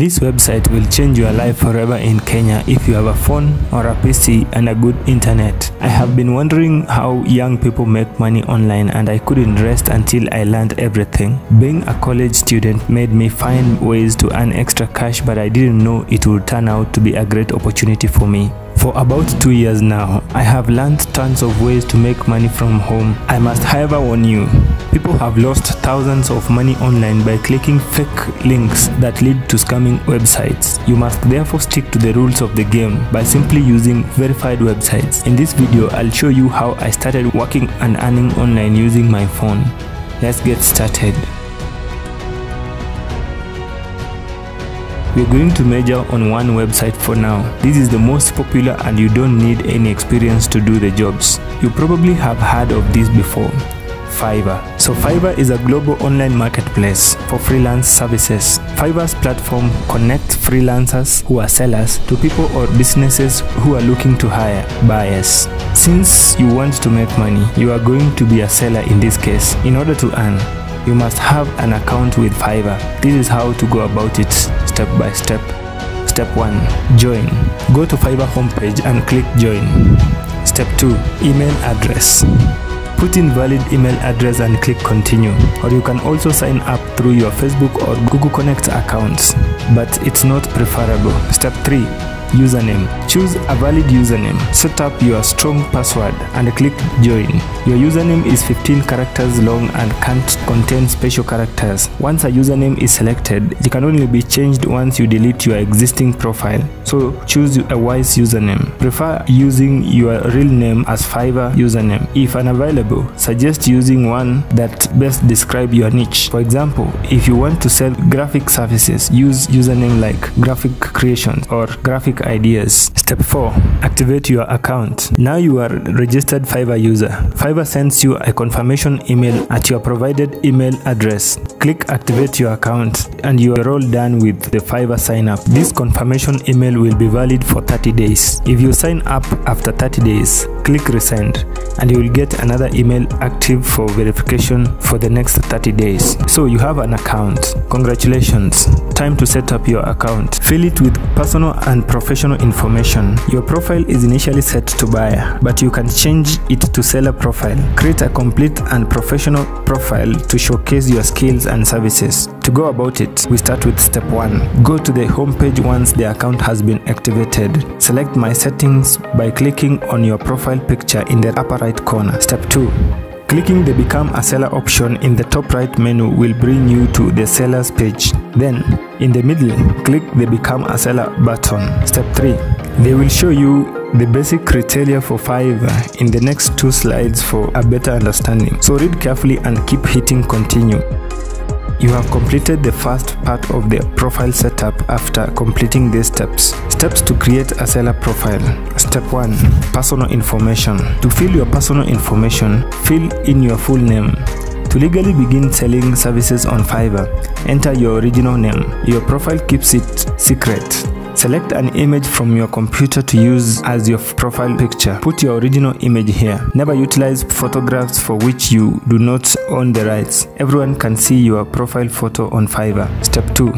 This website will change your life forever in Kenya if you have a phone or a PC and a good internet. I have been wondering how young people make money online, and I couldn't rest until I learned everything. Being a college student made me find ways to earn extra cash, but I didn't know it would turn out to be a great opportunity for me. For about 2 years now, I have learned tons of ways to make money from home. I must however warn you, people have lost thousands of money online by clicking fake links that lead to scamming websites. You must therefore stick to the rules of the game by simply using verified websites. In this video, I'll show you how I started working and earning online using my phone. Let's get started. We're going to major on one website for now. This is the most popular and you don't need any experience to do the jobs. You probably have heard of this before. Fiverr. So Fiverr is a global online marketplace for freelance services. Fiverr's platform connects freelancers who are sellers to people or businesses who are looking to hire buyers. Since you want to make money, you are going to be a seller in this case. In order to earn, you must have an account with Fiverr. This is how to go about it step by step. Step 1. Join. Go to Fiverr homepage and click join. Step 2. Email address. Put in valid email address and click continue. Or you can also sign up through your Facebook or Google Connect accounts, but it's not preferable. Step 3. Username. Choose a valid username. Set up your strong password and click join. Your username is 15 characters long and can't contain special characters. Once a username is selected, it can only be changed once you delete your existing profile. So choose a wise username. Prefer using your real name as Fiverr username. If unavailable, suggest using one that best describes your niche. For example, if you want to sell graphic services, use username like graphic creations or graphic ideas. Step 4. Activate your account. Now you are a registered Fiverr user. Fiverr sends you a confirmation email at your provided email address. Click activate your account and you are all done with the Fiverr sign up. This confirmation email will be valid for 30 days. If you sign up after 30 days, click resend and you will get another email active for verification for the next 30 days. So you have an account. Congratulations. Time to set up your account. Fill it with personal and professional information. Your profile is initially set to buyer, but you can change it to seller profile. Create a complete and professional profile to showcase your skills and services. To go about it, we start with step 1. Go to the homepage once the account has been activated. Select my settings by clicking on your profile picture in the upper right corner. Step 2. Clicking the Become a Seller option in the top right menu will bring you to the Sellers page. Then, in the middle, click the Become a Seller button. Step 3. They will show you the basic criteria for Fiverr in the next 2 slides for a better understanding. So read carefully and keep hitting continue. You have completed the first part of the profile setup after completing these steps. Steps to create a seller profile. Step 1. Personal information. To fill your personal information, fill in your full name. To legally begin selling services on Fiverr, enter your original name. Your profile keeps it secret. Select an image from your computer to use as your profile picture. Put your original image here. Never utilize photographs for which you do not own the rights. Everyone can see your profile photo on Fiverr. Step 2.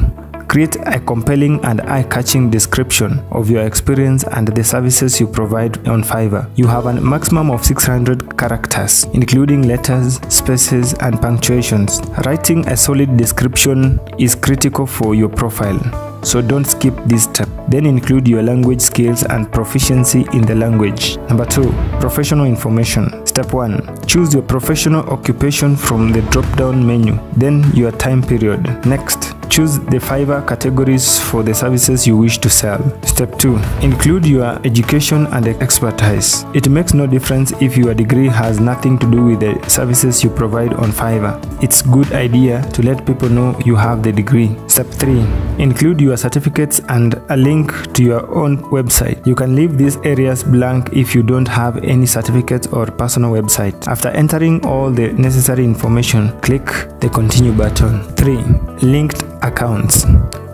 Create a compelling and eye-catching description of your experience and the services you provide on Fiverr. You have a maximum of 600 characters, including letters, spaces, and punctuations. Writing a solid description is critical for your profile, so don't skip this step. Then include your language skills and proficiency in the language. Number 2. Professional information. Step 1. Choose your professional occupation from the drop-down menu, then your time period. Next, choose the Fiverr categories for the services you wish to sell. Step 2. Include your education and expertise. It makes no difference if your degree has nothing to do with the services you provide on Fiverr. It's a good idea to let people know you have the degree. Step 3. Include your certificates and a link to your own website. You can leave these areas blank if you don't have any certificates or personal website. After entering all the necessary information, click the continue button. 3. Linked accounts.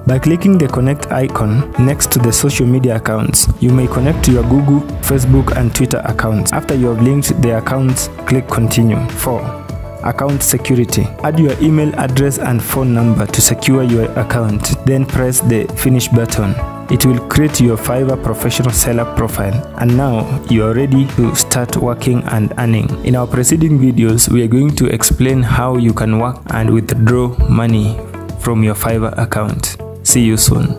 By clicking the connect icon next to the social media accounts, you may connect to your Google, Facebook, and Twitter accounts. After you have linked the accounts, click continue. 4. Account security. Add your email address and phone number to secure your account. Then press the finish button. It will create your Fiverr professional seller profile, and now you are ready to start working and earning. In our preceding videos, we are going to explain how you can work and withdraw money from your Fiverr account. See you soon.